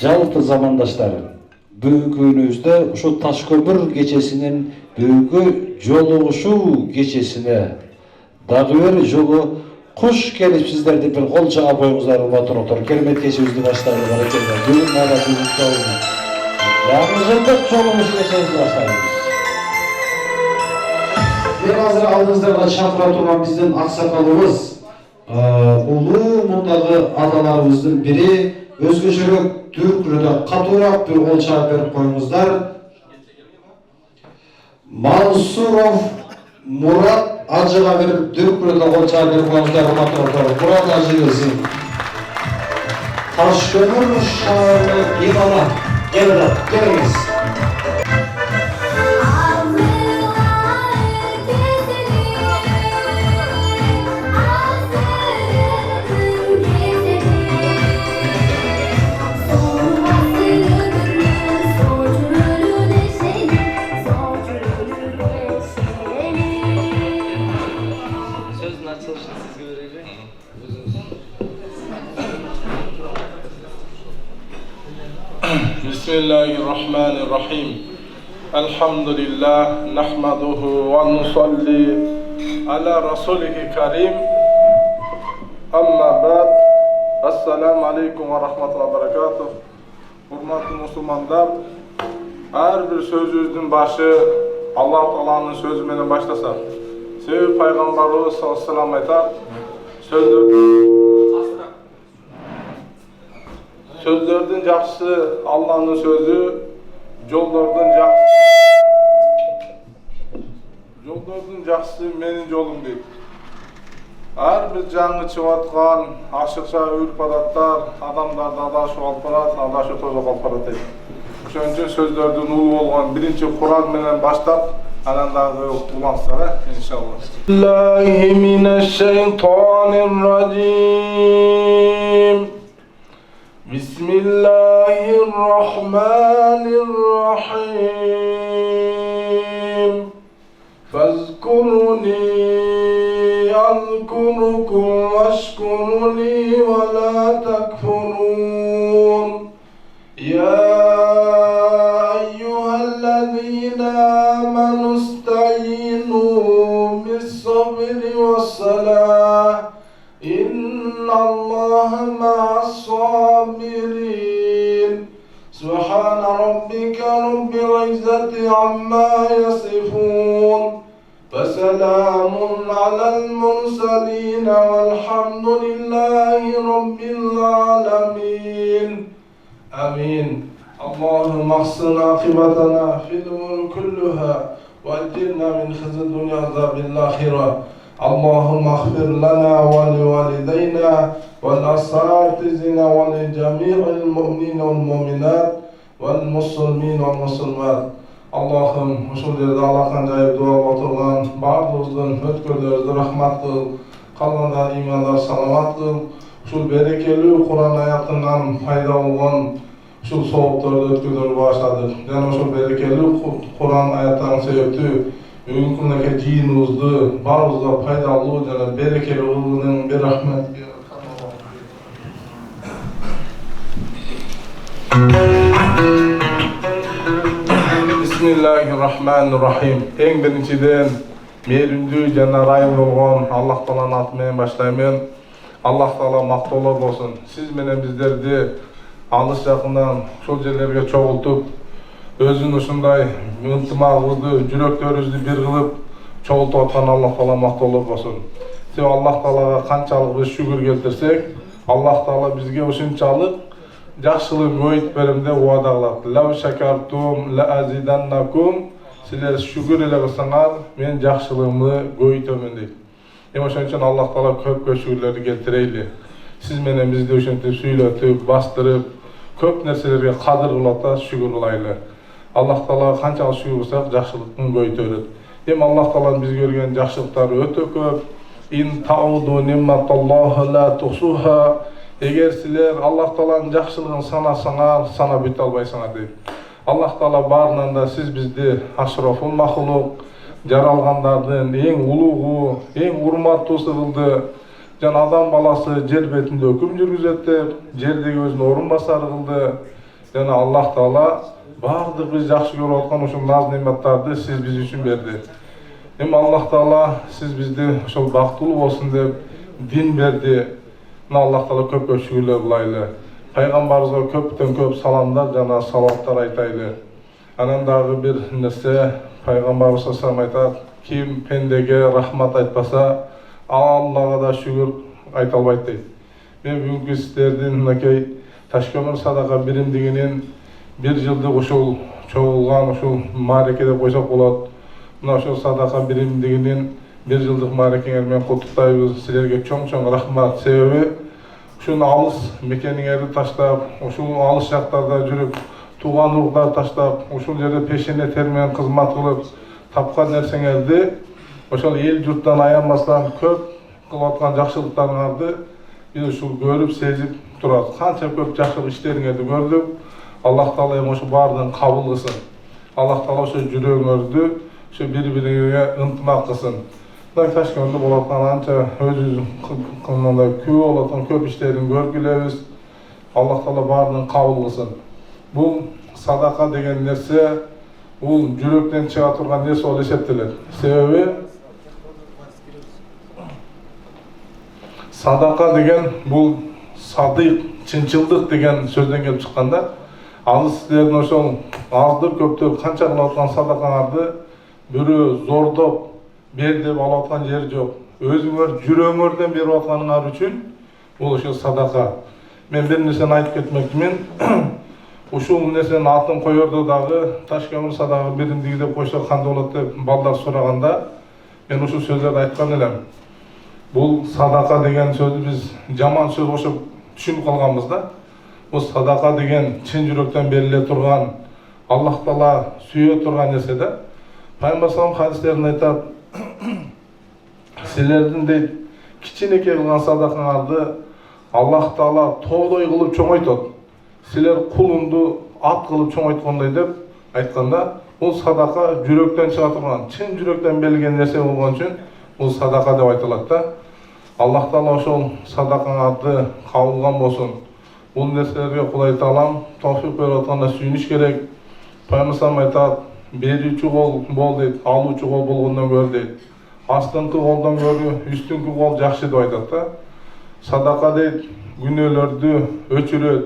Жалпы замандаштар, бүгүнкү күнүбүздө ушу Ташкөмүр кечесинин бүгүнкү жолугушуу кечесине дагы бир жолу куш келипсиздер деп бир кол чаап коюңуздар, урматтуу. Керемет кечибизди баштайлы баракелде. Бүгүн мага Жаңы жылдык жолугуш кечебизди баштайбыз. Мен азыр алдыңыздарга чакыра турган биздин аксакалыбыз, улуу мундагы аталарыбыздын бири, өзгөчөрөөк Түркүрөдө катуураак бир кол чаап берип коюңуздар. Мансуров Мурат Ажыга бир Түркүрөдө кол чаап берип коюңуздар, урматтуу. Мурат Ажы келсин. Ташкөмүр шаарынын имамы, келиңиз. Bismillahirrahmanirrahim. Elhamdülillah nahmaduhu ve nusalli ala rasulih karim. Amma ba'd. Assalamu alaikum ve rahmetullahi ve berekatuh. Hurmatlı Müslümanlar, her bir sözümüzün başı Allah Teala'nın sözünden başlasa. Sebebi Peygamberimiz sallallahu aleyhi ve sellem aytar. Sözlerden жақсы Allah'ın sözü, yollardan жақсы menin yolum deydi. Her bir жаңы çıvatkan, aşıkça ürüp adatlar, adamlarda adaşı alıp arat, adaşı tozak alıp arat deydi. Şunun için sözlerden ulu olgan birinci Kur'an menen başlap, anandağı ulamsara inşallah. Bismillahirrahmanirrahim. Bismillahirrahmanirrahim. Fazkuruni azkurukum veşkuruni ve la tekfurun. Ya eyyühellezine amenu ista'inu bis-sabri ve's-salah. İnnallaha ma'as-sabirin. Subhane rabbike rabbil izzati amma yasifun. Ve selamun alel mursalin velhamdülillahi rabbil alemin. Amin. Allahümme ahsin akibatana fil umuri kulluha ve ecirna min khizi dunya azabil ahireh. اللهم اغفر لنا ولوالدينا والأساتذتنا ولجميع المؤمنين والمؤمنات والمسلمين والمسلمات. Allah'ım şu yerde Allah'tan cayıp dua oturgan bağlılığın ötkürlerinizi rahmat kıl, kalanlar imanlar salamat kıl, şu berekeli Kur'an ayatından fayda olan şu soğuklarda ötkürleri başladı. Yani şu berekeli Kur'an ayatlarının sebepti. Бүгүнкү күнүнө жыйыныбызды баарыбызга пайдалуу жана берекелүү кылуунун bir рахмет. Bismillahirrahmanirrahim. Эң биринчиден мээримдүү жана ырайым болгон Аллах Тааланын аты менен баштайм. Аллах Таала мактоолор болсун. Сиз менен биздерди алыс жакындан ушул жерлерге чогултуп, özün ушундай ынтымагыбызды, жүрөктөрүбүздү бир кылып чогултуп аткан Аллах Таала мактоолор болсун. Себеби Аллах Таалага канчалык биз шүгүр келтирсек, Аллах Таала бизге ушунчалык жакшылык көйүп берем деп убада кылат. Лав шакартум ла азиданнакум. Силер шүгүр эле кылсаңар, мен жакшылыгымды көйүтөмүн дейт. Ошон үчүн Аллах Таала көп шүгүрлөрдү келтирейли. Сиз менен бизди ошентип сүйлөтүп, бастырып, көп нерселерге кадыр кылат, шүгүр кылайлы. Аллах Таалага канчалык шүгүр кылсак, жакшылыктын көйүтөт. Эми Аллах Тааланын бизге берген жакшылыктары өтө көп. Ин тауду нимматаллахи ла тухсуха. Эгер силер Аллах Тааланын жакшылыгын санасаңар, санап өтө албайсыңар дейт. Аллах Таала баарынан да сиз бизди ашрафул махлук, жаралгандардын эң улугу, эң урматтуусу кылды. Жана адам баласы жер бетинде өкүм жүргүзөт деп, жердеги өзүнүн орун басары кылды. Жана Аллах Таала бардык биз жакшы көрүп аткан ушул наз-нематтарды сиз биз үчүн берди. Эми Аллах Таала сиз бизди ошол бактылуу болсун деп дин берди. Аллах Таала көп шүгүрлөр кылайлы. Пайгамбарыбызга көптөн көп саламдар жана салаваттар айтайлы. Анан дагы бир нерсе Пайгамбарыбыз салам айтат: ким пендеге рахмат айтпаса, Аллага да шүгүр айта албайт дейт. Мен бүгүнкү сиздердин мынакей Ташкөмүр садака биримдигинин бир жылдык ушул чогулган ушул маареке деп койсок болот. Мына ушул садака биримдигинин бир жылдык маарекеңер менен куттуктайбыз. Силерге чоң рахмат. Себеби ушул алыс мекениңерди таштап, ушул алыс жактарда жүрүп, тууган уруктар таштап, ушул жерде пешене тер менен кызмат кылып тапкан нерсеңерди ошол эл журттан аянбастан көп кылып аткан жакшылыктарыңарды биз ушул көрүп, сезип турат. Канча көп жакшылык иштериңерди көрдүк. Аллах Таала эми ошо баардыгын кабыл кылсын. Аллах Таала ошо жүрөгүңөрдү ошо бири-бириңерге ынтымак кылсын. Ташкентте болуп аткан анча өзүбүз күбө болуп аткан көп иштерин көрүп келебиз. Аллах Таала баардыгын кабыл кылсын. Бул садака деген нерсе бул жүрөктөн чыга турган нерсе болуп эсептелет. Себеби садака деген бул садык, чынчылдык деген сөздөн келип чыкканда, ал сиздердин ошол аздыр көптөр канча кылып аткан садакаңарды бирөө зордоп бер деп алып аткан жери жок. Өзүңөр жүрөгүңөрдөн берип атканыңар үчүн бул ошол садака. Мен бир нерсени айтып кетмекчимин. Ушул нерсенин атын коердо дагы Ташкөмүр садака биримдиги деп койсок кандай болот деп балдар сураганда мен ушул сөздөрдү айткан элем. Бул садака деген сөздү биз жаман сөз кошуп түшүнүп калганбыз да. Бул садака деген чын жүрөктөн бериле турган, Аллах Таала сүйө турган нерсе да. Пайгамбар салам хадистеринде айтат: силердин дейт кичинекей кылган садакаңарды Аллах Таала тоодой кылып чоңойтот. Силер кулунду ат кылып чоңойткондой деп айтканда, бул садака жүрөктөн чыга турган, чын жүрөктөн берилген нерсе болгон үчүн бул садака деп айтылат да. Аллах Таала ошол садакаңарды кабыл кылган болсун. Бул нерселерге Кудай Таалам товфик берип атканда сүйүнүш керек. Пайгамбар айтат: берүүчү кол бол дейт, алуучу кол болгондон көрө дейт. Астыңкы колдон көрө үстүңкү кол жакшы деп айтат да. Садака дейт күнөөлөрдү өчүрөт,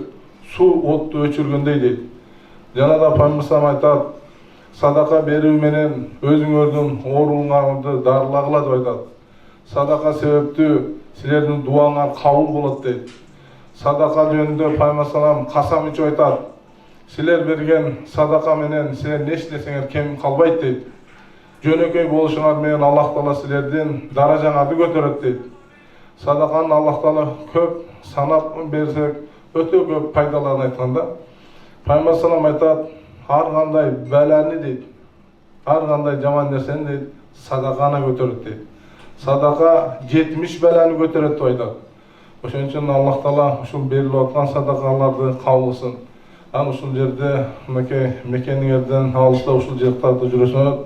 суу отту өчүргөндөй дейт. Жана да Пайгамбар айтат: садака берүү менен өзүңөрдүн ооруңарды дарылагыла деп айтат. Садака себептүү силердин дуаңар кабыл болот дейт. Садака жөнүндө Пайгамбар касам ичип айтат: силер берген садака менен силер нечнесеңер кем калбайт дейт. Жөнөкөй болушуңар менен Аллах Таала силердин даражаңарды көтөрөт дейт. Садаканын Аллах Таала көп санап берсек өтө көп пайдаларын айтканда, Пайгамбар салам айтат: ар кандай баланы дейт, ар кандай жаман нерсени дейт, садаканы көтөрөт дейт. Садака 70 баланы көтөрөт деп айтат. Ошон үчүн Аллах Таала ушул берилип аткан садакаларды кабыл кылсын. Ан ушул жерде мынакей мекениңерден алыста ушул жактарда жүрөсүңөр,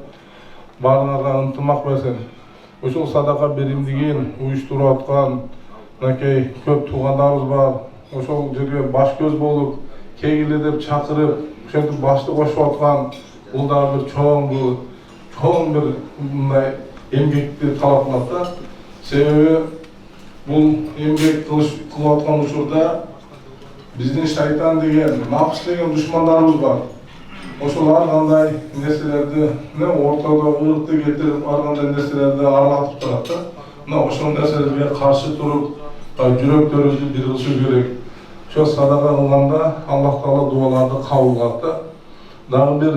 баарыңарга ынтымак берсин. Ушул садака биримдигин уюштуруп аткан мынакей көп туугандарыбыз бар. Ошол жерге баш көз болуп, кегиле деп чакырып, ошентип башты кошуп аткан бул дагы бир чоң бир мындай эмгекти талап кылат да. Себеби бул эмгек кылып аткан учурда биздин шайтан деген, нафс деген душмандарыбыз бар. Ошол ар кандай нерселерди ортодо ырыкты кетирип, ар кандай нерселерди аралатып турат да. Мына ошол нерселерге каршы туруп, жүрөктөрүбүздү бир кылыш керек. Ошо садака кылганда Аллах Таала дуаларды кабыл кылат да. Дагы бир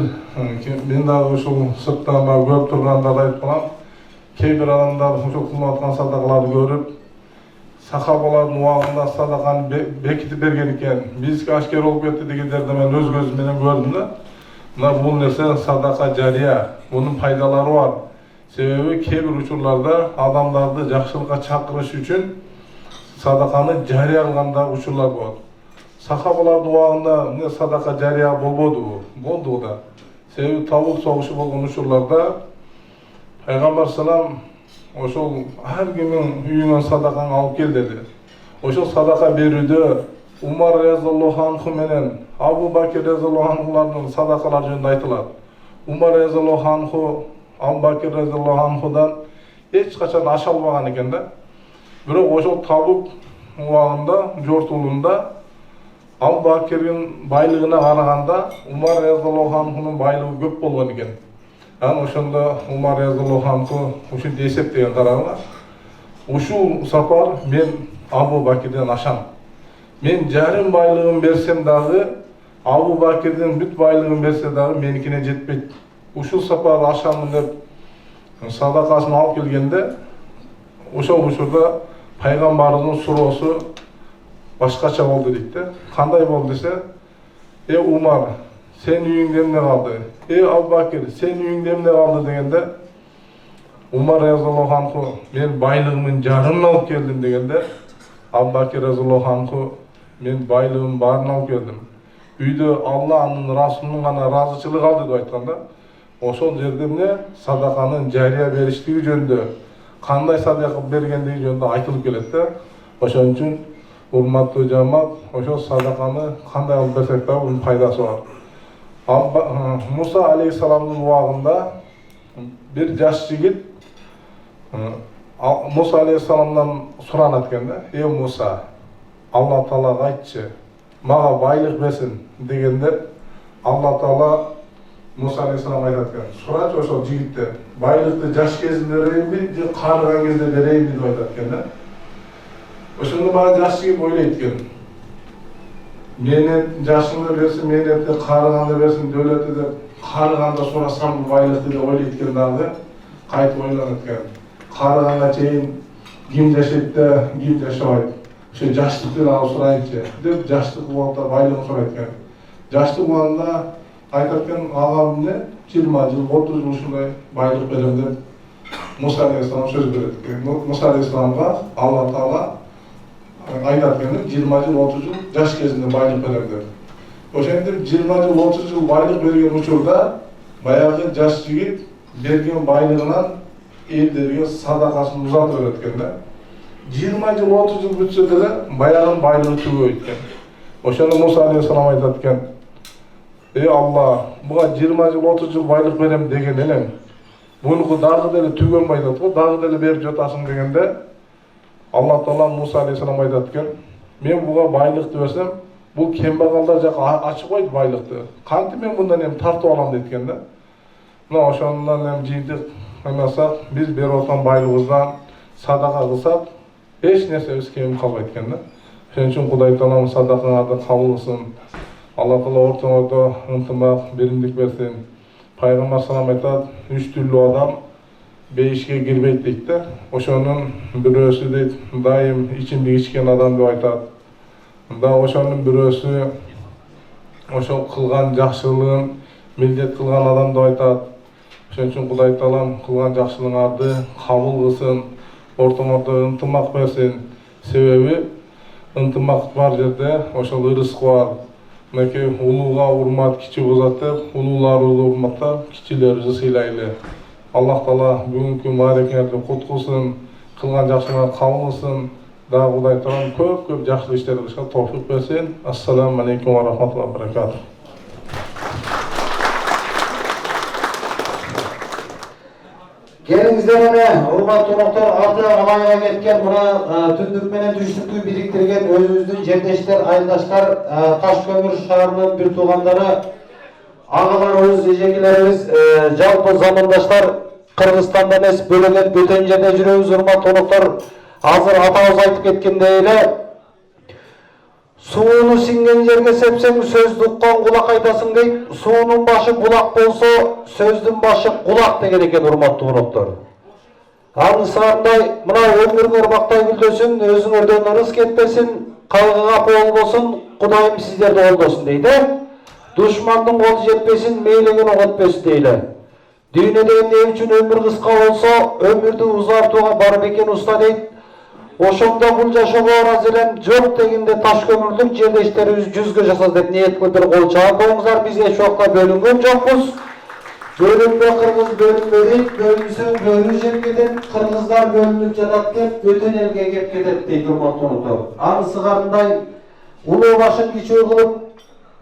мен дагы ушул сырттан көрүп тургандарды айтып калам. Кээ бир адамдар ушул кылып аткан садакаларды көрүп, сахабалардын убагында садаканы бекитип берген экен. Бизге ашкер болуп кетти дегендерди мен өз көзүм менен көрдүм да. Мына бул нерсе садака жария. Бунун пайдалары бар. Себеби кээ бир учурларда адамдарды жакшылыкка чакырыш үчүн садаканы жария кылганда учурлар болот. Сахабалардын убагында садака жария болбодубу? Болду да. Себеби Табук согушу болгон учурларда Пайгамбар салам ошол ар кимдин үйүнөн садаканы алып кел деди. Ошол садака берүүдө Umar radhiyallohu anhu menен Abu Bakr radhiyallohu anhularning sadaqalari jөнүндө айтылат. Umar radhiyallohu anhu Abu Bakr radhiyallohu anhudan hech qachon aş almagan ekan da. Бирок ошол Табук убагында, жортулунда Abu Bakr'ın байлыгына караганда Umar radhiyallohu anhu'nun байлыгы көп болгон экен. Аны ошондо Umar radhiyallohu anhu ушинтип эсептеген караңlar. Ушул сапар мен Abu Bakr'den ашам. Мен жарым байлыгын берсем дагы, Abu Bakr'den бүт байлыгын берсе дагы меникине жетпейт. Ушул сапар ашамын деп садакасын алып келгенде, ошол учурда пайгамбардын суроосу башкача болду дейт да. Кандай болду десе, Умар, сен үйүңдө эмне калды? Abu Bakr, сен үйүңдө эмне калды дегенде, Umar radhiyallohu anhu men байлыгымдын жарымын алып келдим дегенде, Abu Bakr radhiyallohu anhu мен байлыгымдын баарын алып келдим. Үйдө Аллахтын Расулунун гана ыраазычылыгы калды деп айтканда, ошол жерде эмне садаканын жария бериштиги жөнүндө, кандай садака бергендиги жөнүндө айтылып келет да. Ошон үчүн урматтуу жамаат, ошол садаканы кандай алып берсек да унун пайдасы бар. Муса алейхисаламдын убагында бир жаш жигит Musa aleyhissalamdan suranat ekan da, Musa, Allah Taala aytчы, maga baylık bersin degende, Allah Taala Musa aleyhissalam aytat ekan, suraçı ошол жигитте, байлыкты жаш кезинде берейинби, же карыган кезде берейинби деп айтат экен да. Ошондо бара жаш жигит ойлойт экен. Мени жашымда берсин, мени карыганда берсин, дөөлөтү деп, карыганда сурасам байлыкты деп ойлойт экен дагы, кайтып ойлонот экен. Карыганга чейин ким жашайт да, ким жашабайт. Ошо жаштыктан алып сурайынчы деп жаштык убакта байлыгын сурайт экен. Жаштык убагында айтат экен, агам эмне 20 жыл, 30 жыл ушундай байлык берем деп Муса алейхисалам сөз берет экен. Муса алейхисаламга Алла Таала айтат экен, 20 жыл, 30 жыл жаш кезинде байлык берем деп. Ошентип 20 жыл, 30 жыл байлык берген учурда баягы жаш жигит берген байлыгынан элдерге садакасын узатып берет экен да. 20 жыл, 30 жыл бүтсө деле баягы байлыгы түгөйт экен. Ошондо Муса алейхисалам айтат экен, Алла, буга 20 жыл, 30 жыл байлык берем деген элем. Мунуку дагы деле түгөнбөй атат го, дагы деле берип жатасың дегенде, Алла Таала Муса алейхисалам айтат экен, мен буга байлыкты берсем, бул кембагалдар жака ачып койду байлыкты. Кантип мен мындан эми тартып алам дейт экен да. Мына ошондон эми жыйынтык эмесак, биз берип аткан байлыгыбыздан садака кылсак, эч нерсебиз кем калбайт экен да. Ошон үчүн Кудай Таалам садакаңарды кабыл кылсын. Алла Таала ортоңордо ынтымак, биримдик берсин. Пайгамбар салам айтат, 3 түрлүү адам бейишке кирбейт дейт да. Ошонун бирөөсү дейт, дайым ичимдик ичкен адам деп айтат. Да ошонун бирөөсү ошол кылган жакшылыгын милдет кылган адам деп айтат. Ошон үчүн Кудай Таалам кылган жакшылыгыңарды кабыл кылсын, ортоңордо ынтымак берсин. Себеби ынтымак бар жерде ошол ырыскы бар. Мынакей улууга урмат, кичи бузат деп, улууларды урматтап, кичилерди сыйлайлы. Аллах Таала бүгүнкү маарекеңерди кут кылсын, кылган жакшылыгыңарды кабыл кылсын. Дагы Кудай Таалам көп жакшы иштер кылышка товфик берсин. Ассаламу алейкум ва рахматуллахи ва баракатух. Келиңиздер эне, урматтуу коноктор, аты алайга кеткен мына түндүк менен түштүктү бириктирген өзүбүздүн жердештер, айылдаштар, Таш көмүр шаарынын бир туугандары, агаларыбыз, эжекелерибиз, жалпы замандаштар, Кыргызстанда эмес, бөлөген бөтөн жерде жүрөбүз, урматтуу коноктор. Азыр атабыз айтып кеткендей эле, сууну сиңген жерге сепсең, сөздү уккан кулак айтасың дейт. Суунун башы булак болсо, сөздүн башы кулак деген экен, урматтуу коноктор. Аны сарандай, мына өмүрүңөр урмактай гүлдөсүн, өзүңөрдөн ырыс кетпесин, калгыга болбосун, Кудайым сиздерди колдосун дейт. Душмандын колу жетпесин, мейлиңин оготпесин дейле. Дүйнөдө эмне үчүн өмүр кыска болсо, өмүрдү узартууга бар бекен уста дейт. Ошондо бул жашоого ыраазы элем, жок дегенде Таш көмүрлүк жердештерибиз 100гө жасаса деп ниет кылып бир кол чаап коюңуздар. Биз эч убакта бөлүнгөн жокпуз. Бөлүнбө кыргыз бөлүнбөйт, бөлүнсөң бөлү жеп кетет, кыргыздар бөлүнүп жатат деп бөтөн элге кеп кетет дейт урматтуу коноктор. Анысы кандай улуу башын кичүү кылып,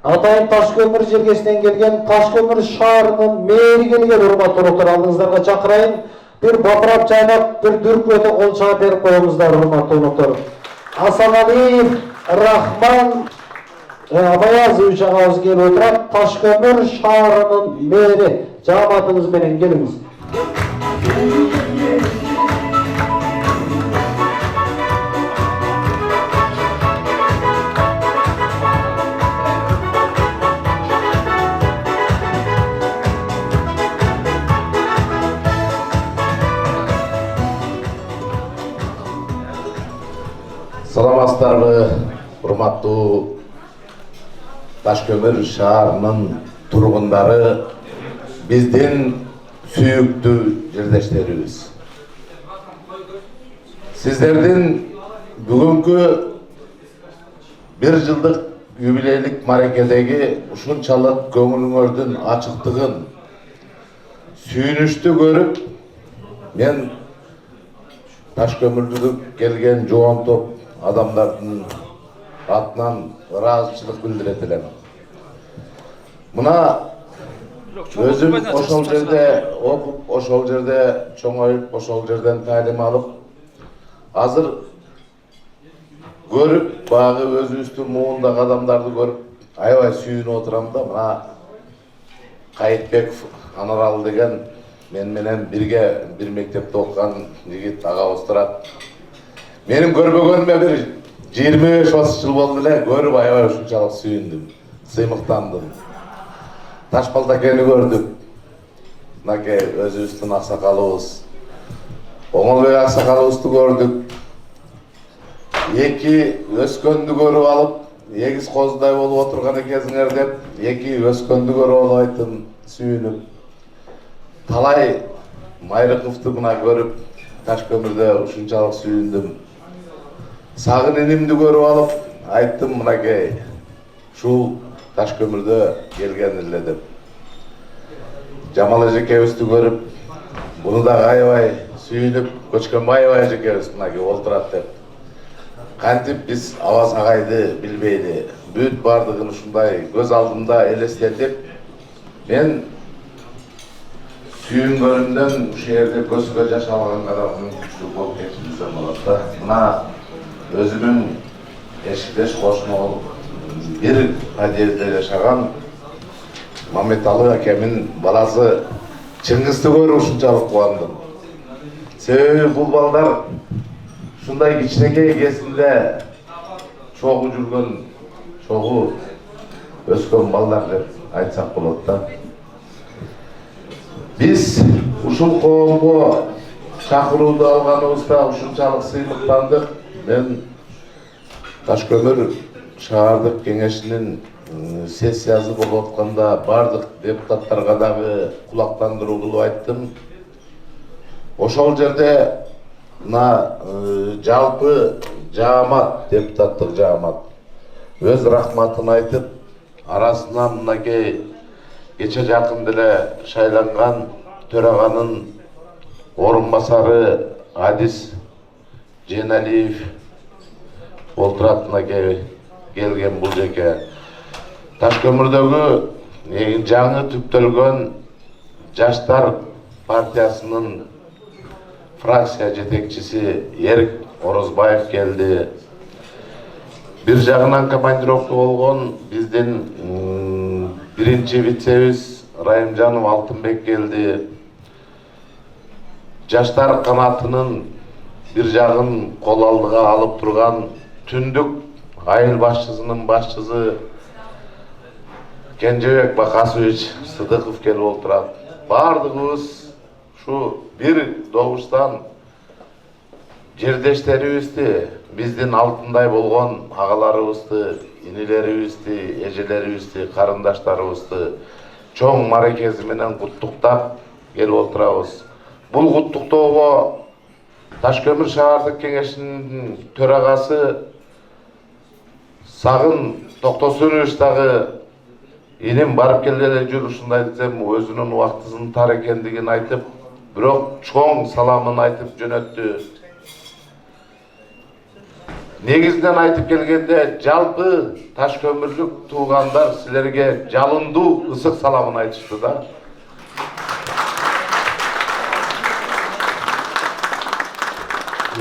атайын Ташкөмүр жергесинен келген Ташкөмүр шаарынын мэри келген урматтуулуктар алдыңыздарга чакырайын. Bir батырап чайнап, bir дүрк өтө кол чыгап берип коюңуздар, урматтуулуктар. Асаналиев Рахман Абаязович агабыз келип отурат. Ташкөмүр шаарынын мэри. Жамаатыңыз менен келиңиз. Саламатсыздарбы, урматтуу Ташкөмүр шаарынын тургундары, биздин сүйүктүү жердештерибиз. Сиздердин бүгүнкү 1 жылдык юбилейлик маракедеги ушунчалык көңүлүңөрдүн ачыктыгын сүйүнүштүү көрүп, мен Ташкөмүрдү келген жоон топ адамдардын атынан ыраазычылык билдирет элем. Мына өзүм ошол жерде окуп, ошол жерде чоңоюп, ошол жерден таалим алып, азыр көрүп, багы өзүбүздүн муундагы адамдарды көрүп, аябай сүйүнүп отурам да. Мына Кайытбеков Анарал деген мен менен бирге бир мектепте окуган жигит агабыз турат. Менин көрбөгөнүмө бир 25-30 жыл болду эле, көрүп аябай ушунчалык сүйүндүм, сыймыктандым. Ташбалтакени көрдүк. Мынакей өзүбүздүн аксакалыбыз, Оңолбек аксакалыбызды көрдүк. Эки өскөндү көрүп алып, эгиз козудай болуп отурган экенсиңер деп, эки өскөндү көрүп алып айттым, сүйүнүп. Талай Майрыковду мына көрүп, Ташкөмүрдө ушунчалык сүйүндүм. Сагын инимди көрүп алып, айттым, мынакей ушул Ташкөмүрдө келген эле деп. Жамал эжекебизди көрүп, буну да аябай сүйүнүп, Көчкөнбаева эжекебиз мынакей олтурат деп. Кантип биз Абаз агайды билбейли, бүт бардыгын ушундай көз алдымда элестетип, мен сүйүнгөнүмдөн ушул жерде көзгө жаш алган адамдын күчтүү болуп кетишибизден болот да. Мына өзүмүн эшиктеш кошуна болуп бир подъездде жашаган Мамедалы акемин баласы Чыңгызды көрүп ушунчалык кубандым. Себеби бул балдар ушундай кичинекей кезинде чогуу жүргөн, чогуу өскөн балдар деп айтсак болот да. Биз ушул коомго чакырууду алганыбызда ушунчалык сыймыктандык. Мен Ташкөмүр шаардык кеңешинин сессиясы болуп атканда бардык депутаттарга дагы кулактандыруу кылып айттым. Ошол жерде мына жалпы жаамат, депутаттык жаамат өз рахматын айтып, арасынан мынакей кече жакын деле шайланган төраганын орун басары Адис Женалиев олтурат, мынакей келген бул жеке. Ташкөмүрдөгү жаңы түптөлгөн Жаштар партиясынын фракция жетекчиси Ерик Орозбаев келди. Бир жагынан командировка болгон биздин биринчи вицебиз Райымжанов Алтынбек келди. Жаштар канатынын бир жагын кол алдыга алып турган түндүк айыл башчысынын башчысы Кенжебек Бакасович Сыдыков келип отурат. Бардыгыбыз ушу бир добуштан жердештерибизди, биздин алтындай болгон агаларыбызды, инилерибизди, эжелерибизди, карындаштарыбызды чоң маракези менен куттуктап келип отурабыз. Бул куттуктоого Ташкөмүр шаардык кеңешинин төрагасы Сагын Токтосунович дагы иним барып келгеле жүр, ушундай десем өзүнүн убактысынын тар экендигин айтып, бирок чоң саламын айтып жөнөттү. Негизинен айтып келгенде, жалпы таш көмүрлүк туугандар силерге жалындуу ысык саламын айтышты да.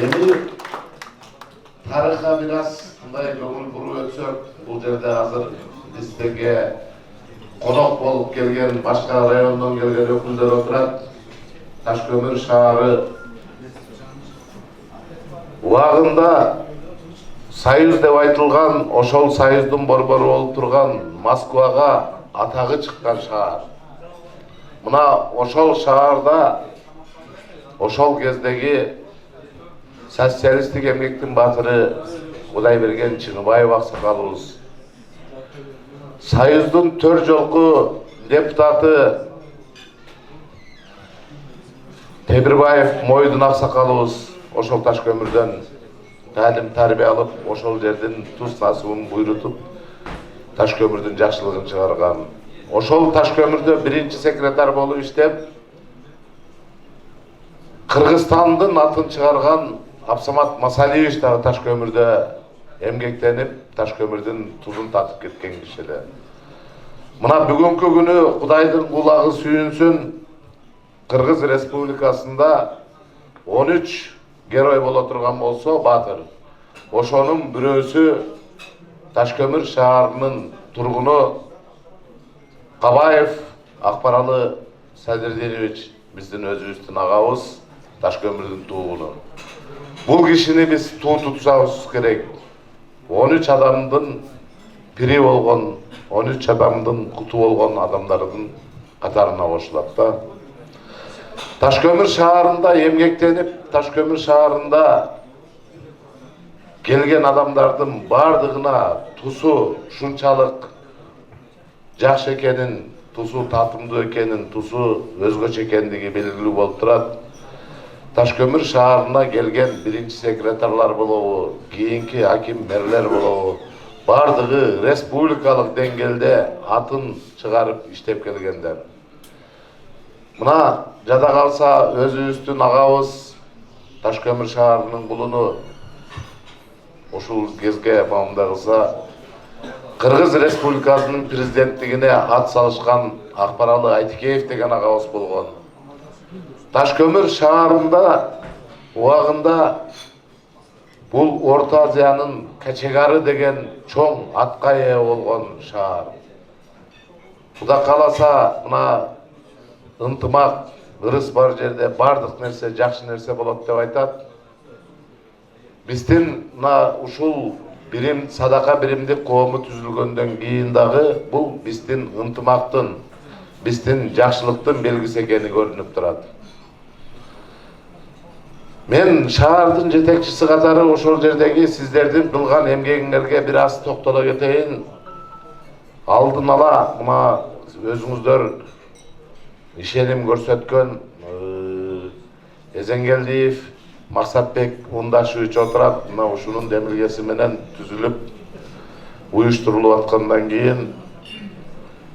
Эми тарыхка бир аз мындай көңүл буруп өтсөк, бул жерде азыр бизге конок болуп келген, башка райондон келген өкүлдөр отурат. Ташкөмүр шаары убагында Союз деп айтылган, ошол Союздун борбору болуп турган Москвага атагы чыккан шаар. Мына ошол шаарда ошол кездеги социалисттик эмгектин баатыры Кудайберген Чыныбаев аксакалыбыз, Союздун 4 жолку депутаты Тебирбаев Мойдун аксакалыбыз ошол Ташкөмүрдөн талим тарбия алып, ошол жердин туз насыбын буйрутуп, Ташкөмүрдүн жакшылыгын чыгарган. Ошол Ташкөмүрдө биринчи секретарь болуп иштеп, Кыргызстандын атын чыгарган Абсамат Масалиевич дагы Ташкөмүрдө эмгектенип, Ташкөмүрдүн тузун татып кеткен киши эле. Мына бүгүнкү күнү Кудайдын кулагы сүйүнсүн, Кыргыз Республикасында 13 герой боло турган болсо, баатыр. Ошонун бирөөсү Ташкөмүр шаарынын тургуну Кабаев Акбаралы Садырдинович, биздин өзүбүздүн агабыз, Ташкөмүрдүн туугуну. Бул кишини биз туу тутсабыз керек. 13 адамдын пири болгон, 13 адамдын куту болгон адамдардын катарына кошулат да. Ташкөмүр шаарында эмгектенип, Ташкөмүр шаарында келген адамдардын бардыгына тусу ушунчалык жакшы экенин, тусу татымдуу экенин, тусу өзгөчө экендиги белгилүү болуп турат. Ташкөмүр шаарына келген биринчи секретарлар болобу, кийинки аким мэрлер болобу, бардыгы республикалык деңгээлде атын чыгарып иштеп келгендер. Мына жада калса өзүбүздүн агабыз Ташкөмүр шаарынын кулуну ушул кезге мамда кылса, Кыргыз Республикасынын президенттигине ат салышкан Акбаралы Айтикеев деген агабыз болгон. Ташкөмүр шаарында убагында бул Орто Азиянын Качегары деген чоң атка ээ болгон шаар. Кудай кааласа, мына ынтымак, ырыс бар жерде бардык нерсе жакшы нерсе болот деп айтат. Биздин мына ушул бирим садака биримдик коому түзүлгөндөн кийин дагы бул биздин ынтымактын, биздин жакшылыктын белгиси экени көрүнүп турат. Мен шаардын жетекчиси катары ошол жердеги сиздердин кылган эмгегиңерге бир аз токтоло кетейин. Алдын ала мына өзүңүздөр ишеним көрсөткөн Эзенгелдиев Максатбек Ундашевич отурат. Мына ушунун демилгеси менен түзүлүп, уюштурулуп аткандан кийин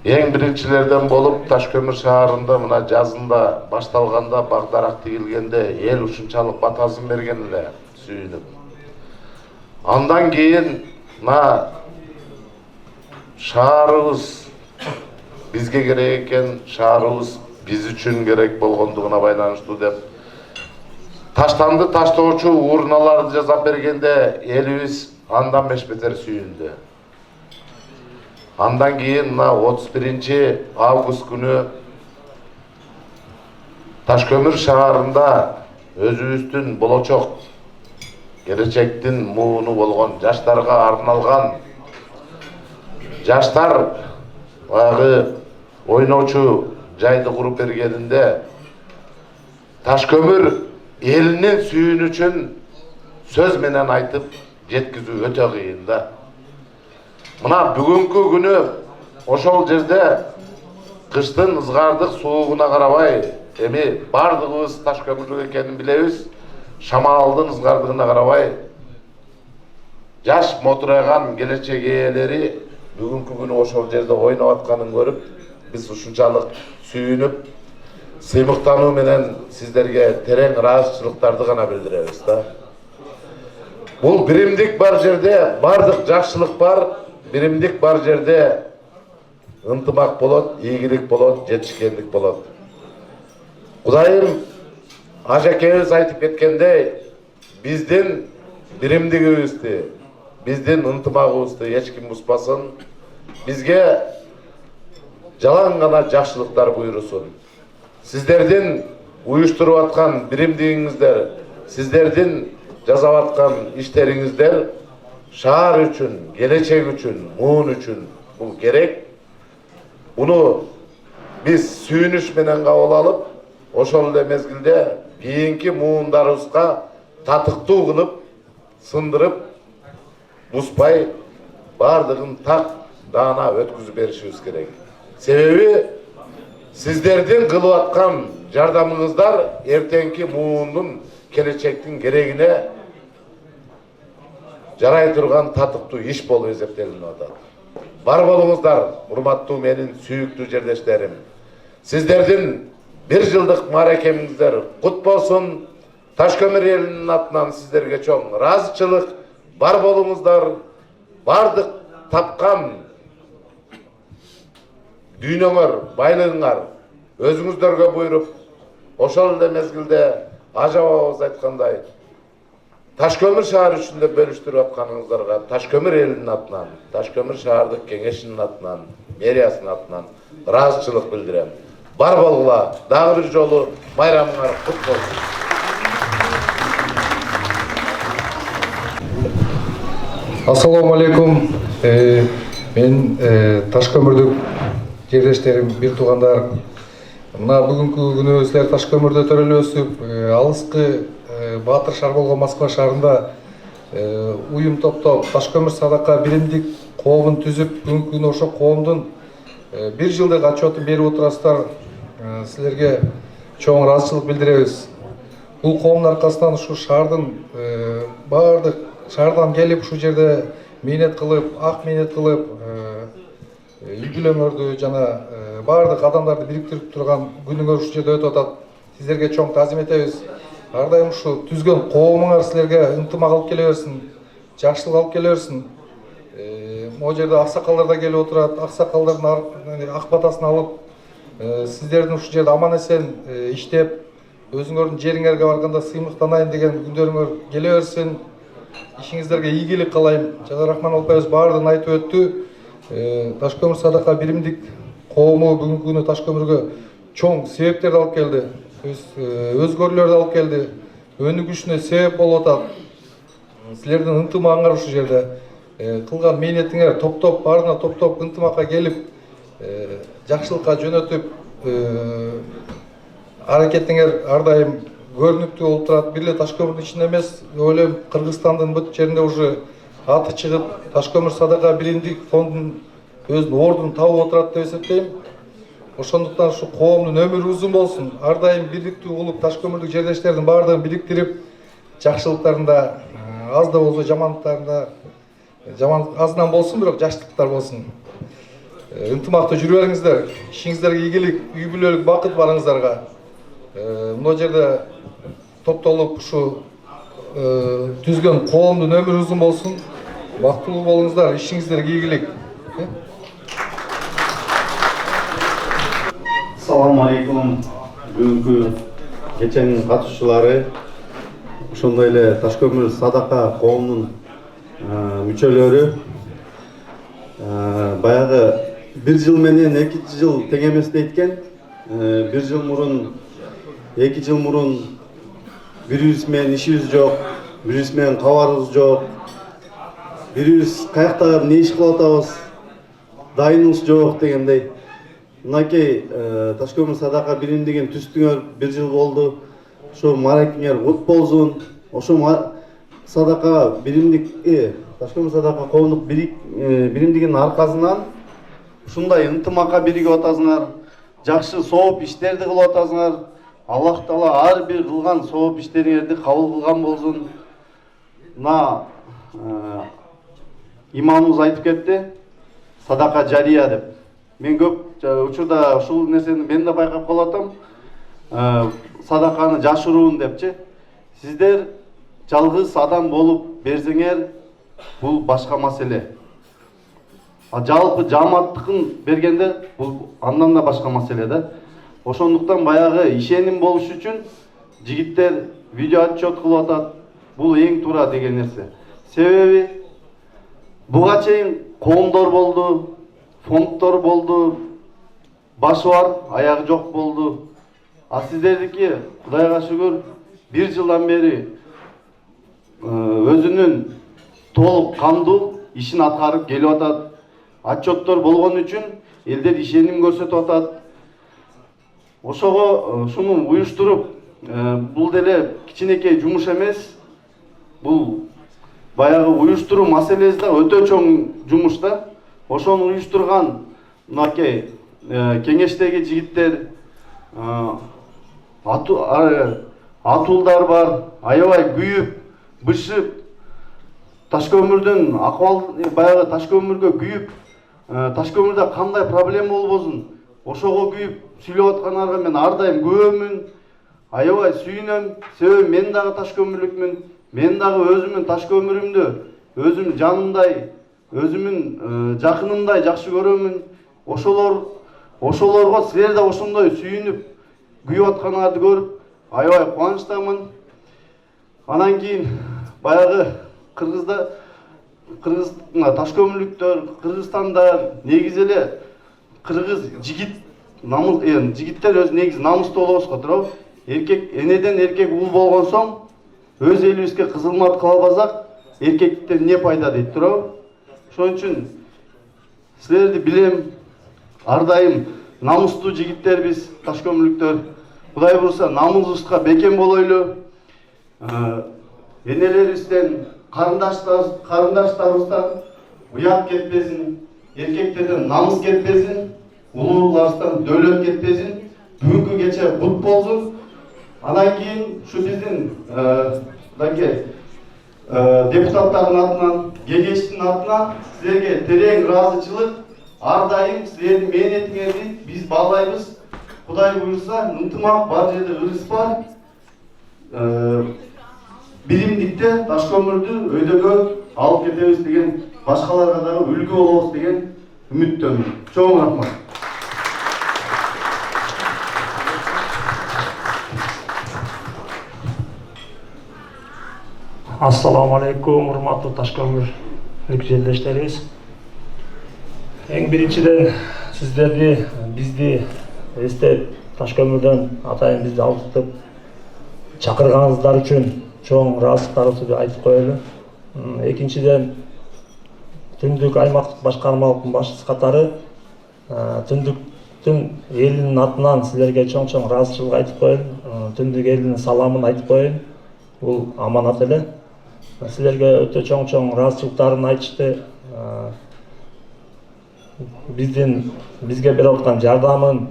эң биринчилерден болуп Ташкөмүр шаарында мына жазында башталганда багдарак тигилгенде эл ушунчалык батасын берген эле, сүйүнүп. Андан кийин мына шаарыбыз бизге керек экен, шаарыбыз биз үчүн керек болгондугуна байланыштуу деп таштанды таштоочу урналарды жасап бергенде элибиз андан бешбетер сүйүндү. Андан кийин мына 31 август күнү Ташкөмүр шаарында өзүбүздүн болочок келечектин мууну болгон жаштарга арналган жаштар баягы ойноочу жайды куруп бергенинде Ташкөмүр элинин сүйүнүчүн сөз менен айтып жеткизүү өтө кыйын да. Мына бүгүнкү күнү ошол жерде кыштын ызгардык суугуна карабай, эми бардыгыбыз Ташкөмүрлүк экенин билебиз, шамалдын ызгардыгына карабай жаш мотурайган келечек ээлери бүгүнкү күнү ошол жерде ойноп атканын көрүп, биз ушунчалык сүйүнүп, сыймыктануу менен сиздерге терең ыраазычылыктарды гана билдиребиз да. Бул биримдик бар жерде бардык жакшылык бар, биримдик бар жерде ынтымак болот, ийгилик болот, жетишкендик болот. Кудайым ажакебиз айтып кеткендей, биздин биримдигибизди, биздин ынтымагыбызды эч ким бузбасын, бизге жалаң гана жакшылыктар буйрусун. Сиздердин уюштуруп аткан биримдигиңиздер, сиздердин жасап аткан иштериңиздер шаар үчүн, келечек үчүн, муун үчүн бул керек. Буну биз сүйүнүш менен кабыл алып, ошол эле мезгилде кийинки муундарыбызга татыктуу кылып, сындырып, бузбай бардыгын так даана өткүзүп беришибиз керек. Себеби сиздердин кылып аткан жардамыңыздар эртеңки муундун, келечектин керегине жарай турган татыктуу иш болуп эсептелип атат. Бар болуңуздар, урматтуу менин сүйүктүү жердештерим. Сиздердин 1 жылдык мааракеңиздер кут болсун. Ташкөмүр элинин атынан сиздерге чоң ыраазычылык. Бар болуңуздар, бардык тапкан дүйнөңөр, байлыгыңар өзүңүздөргө буйруп, ошол эле мезгилде ажабабыз айткандай, Ташкөмүр шаар үчүндө бөлүштүрүп атканыңыздарга Ташкөмүр элинин атынан, Ташкөмүр шаардык кеңешинин атынан, мэриясынын атынан ыраазычылык билдирем. Бар болгула, дагы бир жолу байрамыңар кут болсун. Ассаламу алейкум. Мен Ташкөмүрдүк жердештерим, бир туугандар. Мына бүгүнкү күнү силер Ташкөмүрдө төрөлөсүп, алыскы Баатыр шаар болгон Москва шаарында уюм топтоп Ташкөмүр садака биримдик коомун түзүп, бүгүнкү күнү ошо коомдун 1 жылдык отчетун берип отурасыздар. Силерге чоң ыраазычылык билдиребиз. Бул коомдун аркасынан ушу шаардын бардык шаардан келип ушул жерде мээнет кылып, ак мээнет кылып, үй-бүлөңөрдү жана бардык адамдарды бириктирип турган күнүңөр ушул жерде өтүп атат. Сиздерге чоң таазим этебиз. Ар дайым ушу түзгөн коомуңар силерге ынтымак алып келе берсин, жакшылык алып келе берсин. Могу жерде аксакалдар да келип отурат, аксакалдардын ак батасын алып, сиздердин ушул жерде аман эсен иштеп, өзүңөрдүн жериңерге барганда сыймыктанайын деген күндөрүңөр келе берсин. Ишиңиздерге ийгилик каалайм. Жана Рахман Алпайбыз баардыгын айтып өттү. Ташкөмүр садака биримдик коому бүгүнкү күнү Ташкөмүргө чоң себептерди алып келди. Өзгөрүүлөрдү алып келди. Өнүгүшүнө себеп болуп атат. Силердин ынтымагыңар ушул жерде кылган мээнетиңер топтоп, баарына топтоп ынтымакка келип, жакшылыкка жөнөтүп, аракетиңер ар дайым көрүнүктүү болуп турат. Бир эле Ташкөмүрдүн ичинде эмес, ойлойм Кыргызстандын бүт жеринде уже аты чыгып, Ташкөмүр садака биримдик фондун өзүнүн ордун табып отурат деп эсептейм. Ошондуктан ушу коомдун өмүрү узун болсун. Ар дайым бирликтүү болуп, Ташкөмүрдүк жердештердин баардыгын бириктирип, жакшылыктарында аз да болсо, жамандыктарында жаман азынан болсун, бирок жакшылыктар болсун. Ынтымактуу жүрүп бериңиздер. Ишиңиздерге ийгилик, үй-бүлөлүк бакыт барыңыздарга. Мына жерде топтолуп ушу түзгөн коомдун өмүрү узун болсун. Бактылуу болуңуздар, ишиңиздерге ийгилик. Assalamu alaikum. Бүгүнкү кеченин катышчылары, ошондой эле Ташкөмүр садака коомунун мүчөлөрү, баягы 1 жыл менен 2 жыл тең эмес дейт-экен. 1 жыл мурун, 2 жыл мурун бирибиз менен ишибиз жок, бирибиз менен кабарыбыз жок, бирибиз каякта эмне иш кылып атабыз, дайыныбыз жок дегендей. Мынакей Ташкөмүр садака биримдигин түздүңөр 1 жыл болду. Ошо мааракеңер кут болсун. Ошо садака биримдик, Ташкөмүр садака коомдук биримдигинин аркасынан ушундай ынтымакка биригип атасыңар, жакшы сооп иштерди кылып атасыңар. Аллах Таала ар бир кылган сооп иштериңерди кабыл кылган болсун. Мына имамыбыз айтып кетти, садака жария деп. Мен көп учурда ушул нерсени мен да байкап калатам. Садаканы жашыруун депчи. Сиздер жалгыз адам болуп берсеңер, бул башка маселе. Жалпы жамааттыкын бергенде бул андан да башка маселе да. Ошондуктан баягы ишеним болуш үчүн жигиттер видео отчет кылып атат. Бул эң туура деген нерсе. Себеби буга чейин коомдор болду, фонддор болду, башы бар, аягы жок болду. А сиздердики Кудайга шүгүр 1 жылдан бери өзүнүн толук кандуу ишин аткарып келип атат. Отчеттор болгон үчүн элдер ишеним көрсөтүп атат. Ошого шуну уюштуруп, бул деле кичинекей жумуш эмес. Бул баягы уюштуруу маселеси да өтө чоң жумуш да. Ошону уюштурган мынакей кеңештеги жигиттер, атуулдар бар, аябай күйүп, бышып, таш көмүрдүн акыбал баягы таш көмүргө күйүп, таш көмүрдө кандай проблема болбосун, ошого күйүп сүйлөп аткандарга мен ар дайым күбөмүн, аябай сүйүнөм. Себеби мен дагы таш көмүрлүкмүн. Мен дагы өзүмүн таш көмүрүмдү өзүм жанымдай, өзүмүн жакынымдай жакшы көрөмүн. Ошолорго силер да ошондой сүйүнүп, күйүп атканыңарды көрүп, аябай кубанычтамын. Анан кийин баягы Кыргызда таш көмүрлүктөр, Кыргызстанда негизи эле кыргыз жигиттер өз негизи намыстуу болобуз го, туурабы? Эркек энеден эркек уул болгон соң өз элибизге кызмат кыла албасак, эркектен эмне пайда дейт, туурабы? Ошон үчүн силерди билем, ар дайым намыстуу жигиттербиз, таш көмүрлүктөр. Кудай буюрса намысыбызга бекем болойлу. Энелерибизден, карындаштарыбыздан уят кетпесин, эркектерден намыс кетпесин, улууларыбыздан дөөлөт кетпесин. Бүгүнкү кече кут болсун. Анан кийин ушу биздин депутаттардын атынан, кеңештин атынан силерге терең ыраазычылык. Ар дайым силердин мээнетиңерди биз баалайбыз. Кудай буюрса, ынтымак бар жерде ырыс бар. Биримдикте таш көмүрдү өйдөгө алып кетебиз деген, башкаларга дагы үлгү болобуз деген үмүттөмүн. Чоң рахмат. Ассаламу алейкум, урматтуу таш көмүрлүк жерлештерибиз. Эң биринчиден сиздерди, бизди эстеп, таш көмүрдөн атайын бизди алып чакырганыңыздар үчүн чоң ыраазычылыктарыбызды айтып коелу. Экинчиден, Түндүк аймактык башкармалыктын башчысы катары Түндүктүн элинин атынан силерге чоң ыраазычылык айтып коеюн. Түндүк элинин саламын айтып коеюн. Бул аманат эле. Силерге өтө чоң ыраазычылыктарын айтышты. Бизге берип аткан жардамын,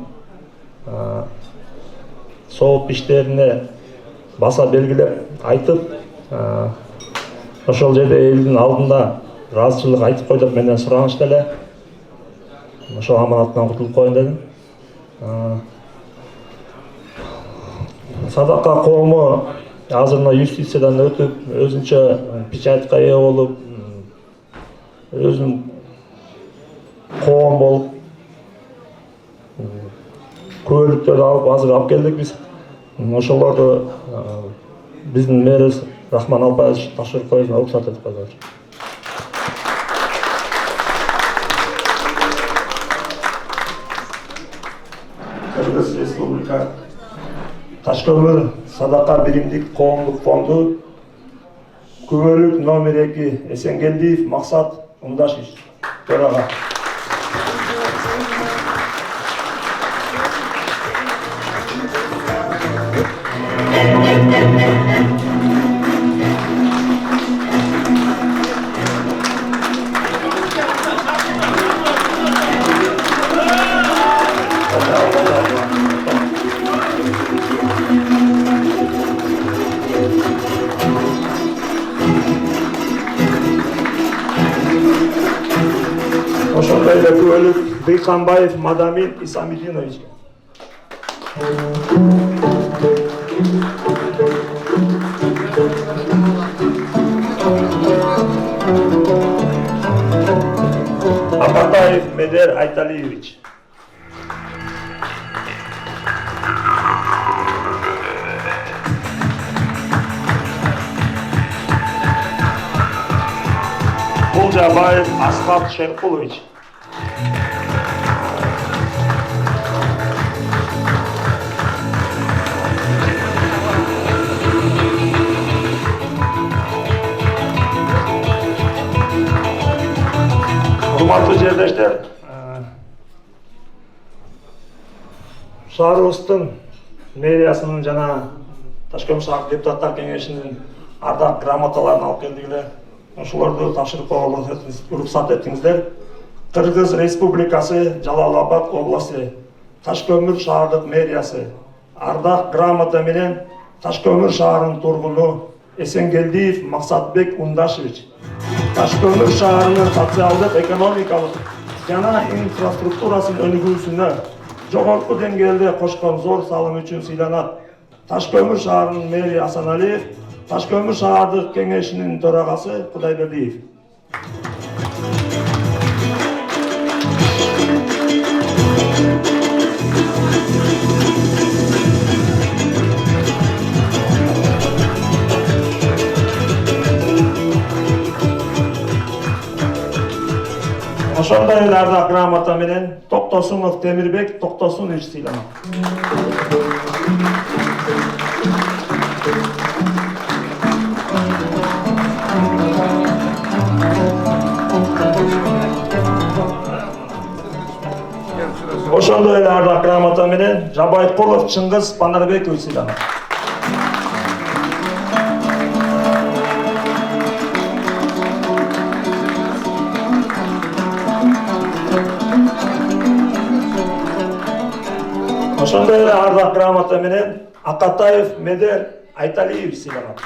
сооп иштерине баса белгилеп айтып, ошол жерде элдин алдында ыраазычылык айтып кой деп менден суранышты эле. Ошол аманаттан кутулуп коеюн дедим. Садака коому азыр мына юстициядан өтүп, өзүнчө печатька ээ болуп, өзүнүн коом болуп, күбөлүктөрдү азыр алып келдик биз. Ошолорду биздин мэрибиз Рахман Алпаевич тапшырып коюуна уруксат этип койду. Кыргыз Республика Таш көмүр садака биримдик коомдук фонду күбөлүк номер 2 Эсенгелдиев Максат Ундашевич төрага. Ошондой эле күбөлүк Быйканбаев Мадамин Исамидиновичке. Акатаев Медер Айталиевич. Кулжабаев Асхат Шеркулович. Урматтуу жерлештер, шаарыбыздын мэриясынын жана Ташкент шаар депутаттар кеңешинин ардак грамоталарын алып келдик эле. Ошолорду тапшырып койгонго уруксат этиңиздер. Кыргыз Республикасы Жалал-Абад областы Ташкөмүр шаардык мэриясы ардак грамота менен Ташкөмүр шаарынын тургуну Эсенгелдиев Максатбек Ундашевич Ташкөмүр шаарынын социалдык, экономикалык жана инфраструктурасын өнүгүүсүнө жогорку деңгээлде кошкон зор салым үчүн сыйланат. Ташкөмүр шаарынын мэри Асаналиев, Ташкөмүр шаардык кеңешинин төрагасы Кудайбердиев. Ошондой эле ардак грамота менен Токтосунов Темирбек Токтосунович сыйланат. Ошондой эле ардак грамота менен Жабайкулов Чыңгыз Панарбекович сыйланат. Ошондой эле ардак грамота менен Акатаев Медер Айталиевич сыйланат.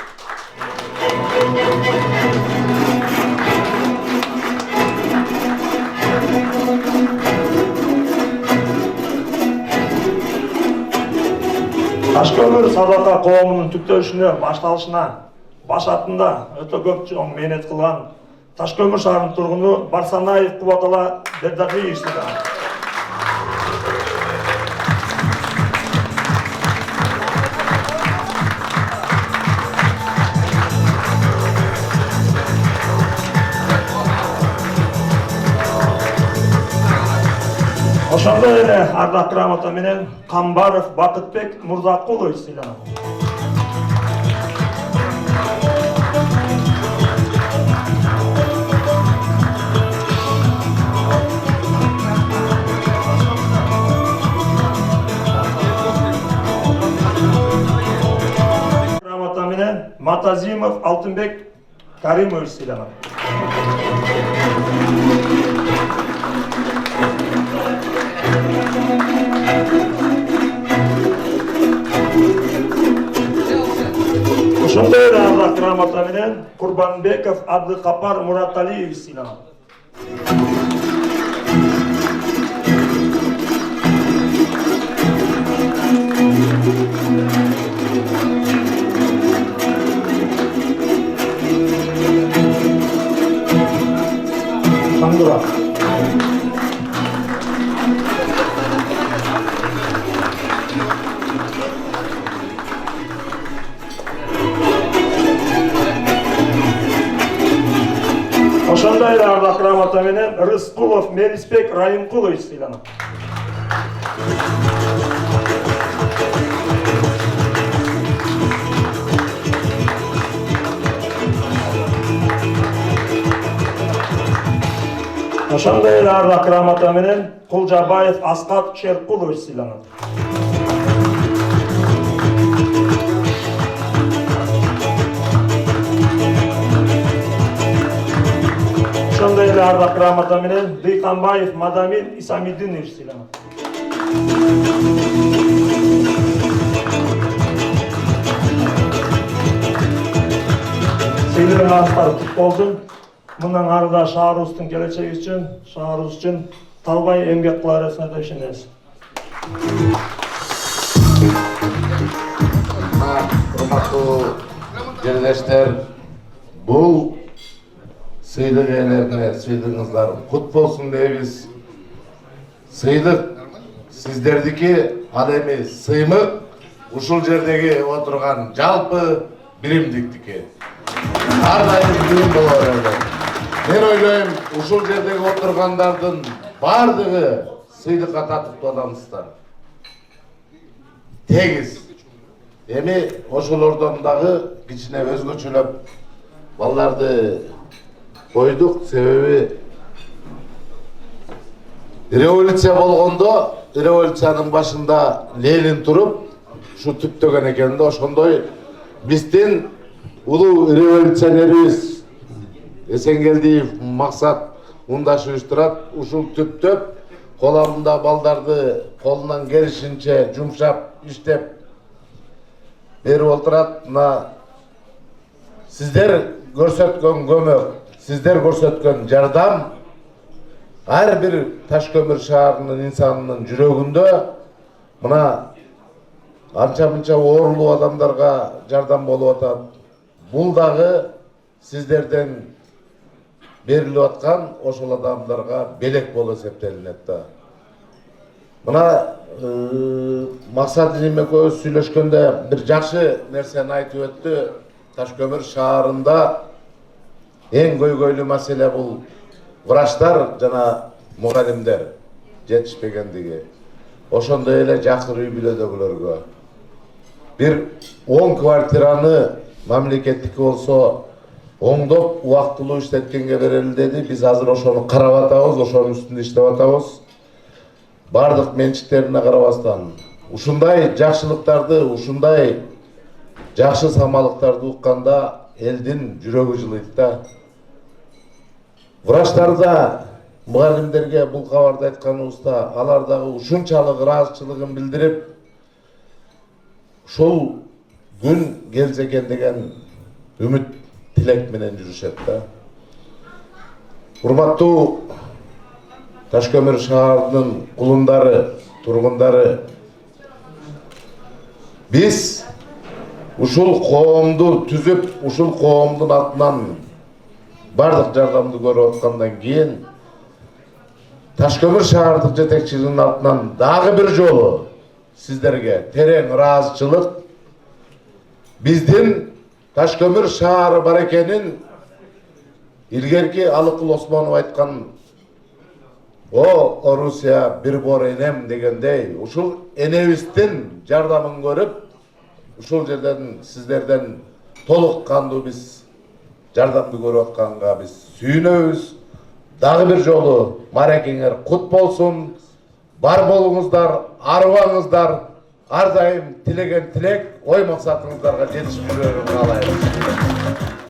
Ташкөмүр садака коомунун түптөшүнө башталышына баш атында өтө көп чоң мээнет кылган Ташкөмүр шаарынын тургуну Барсанаев Кубатала Бердагиевич сыйланат. Ошондой эле ардак грамота менен Камбаров Бакытбек Мурзакулович сыйланат. Грамота менен Матазимов Алтынбек Каримович сыйланат. Ошондой эле ардак грамота менен Курбанбеков Абдыкапар Мураталиевич сыйланат. Сандура. Ошондой эле ардак грамота менен Рыскулов Мелисбек Райымкулович сыйланат. Ошондой эле ардак грамота менен Кулжабаев Асхат Шеркулович сыйланат. Ошондой эле ардак грамота менен Дыйканбаев Мадамин Исамидинович сыйланат. Сыйланганыңыздар кут болсун. Мындан ары да шаарыбыздын келечеги үчүн, шаарыбыз үчүн талбай эмгек кыларыбызга да ишенебиз. Урматтуу жерлештер, бул сыйлық иелеріне сыйлығыңыздар құт болсын дейбіз. Сыйлық сіздердікі, ал эми сыймық ушул жердеги отырған жалпы биримдиктики. Ар дайым бирим боло берет. Мен ойлойм, ушул жердеги отыргандардын бардыгы сыйлыкка татыктуу адамсыздар. Тегиз. Эми ошолордон дагы кичине өзгөчөлөп балларды койдук, себеби революция болгондо, революциянын башында Ленин туруп, ушу түптөгөн экен да, ошондой биздин улуу революционерибиз Эсенгелдиев Максат Ундашевич турат, ушул түптөп коламында балдарды колунан келишинче жумшап иштеп берип отурат. Мына сиздер көрсөткөн көмөк, сиздер көрсөткөн жардам ар бир Ташкөмүр шаарынын инсанынын жүрөгүндө мына анча-мынча оорулуу адамдарга жардам болуп атат. Бул дагы сиздерден берилип аткан ошол адамдарга белек болуп эсептелинет да. Мына Максат Илим экөөбүз сүйлөшкөндө бир жакшы нерсени айтып өттү. Ташкөмүр шаарында эң көйгөйлүү маселе бул врачтар жана мугалимдер жетишпегендиги. Ошондой эле жакыр үй бүлөдөгүлөргө бир 10 квартираны мамлекеттики болсо оңдоп убактылуу иштеткенге берели деди. Биз азыр ошону карап атабыз, ошонун үстүндө иштеп атабыз. Бардык менчиктерине карабастан ушундай жакшылыктарды, ушундай жакшы самалыктарды укканда элдин жүрөгү жылыйт да. Врачтарда, мугалимдерге бул кабарды айтканыбызда алар дагы ушунчалык ыраазычылыгын билдирип, ушул күн келсе экен деген үмүт тилек менен жүрүшөт да. Урматтуу Ташкөмүр шаарынын кулундары, тургундары, биз ушул коомду түзүп, ушул коомдун атынан бардык жардамды көрүп аткандан кийин Ташкөмүр шаардык жетекчилигинин атынан дагы бир жолу сиздерге терең ыраазычылык, биздин Ташкөмүр шаары бар экенин илгерки Алыкул Осмонов айткан о Орусия бир бор энем дегендей, ушул энебиздин жардамын көрүп, ушул жерден сиздерден толук кандуу биз жардамды көрүп атканга биз сүйүнөбүз. Дагы бир жолу мааракеңер кут болсун. Бар болуңуздар, арыбаңыздар, ар дайым тилеген тилек, ой максатыңыздарга жетишип жүрөрүн каалайбыз.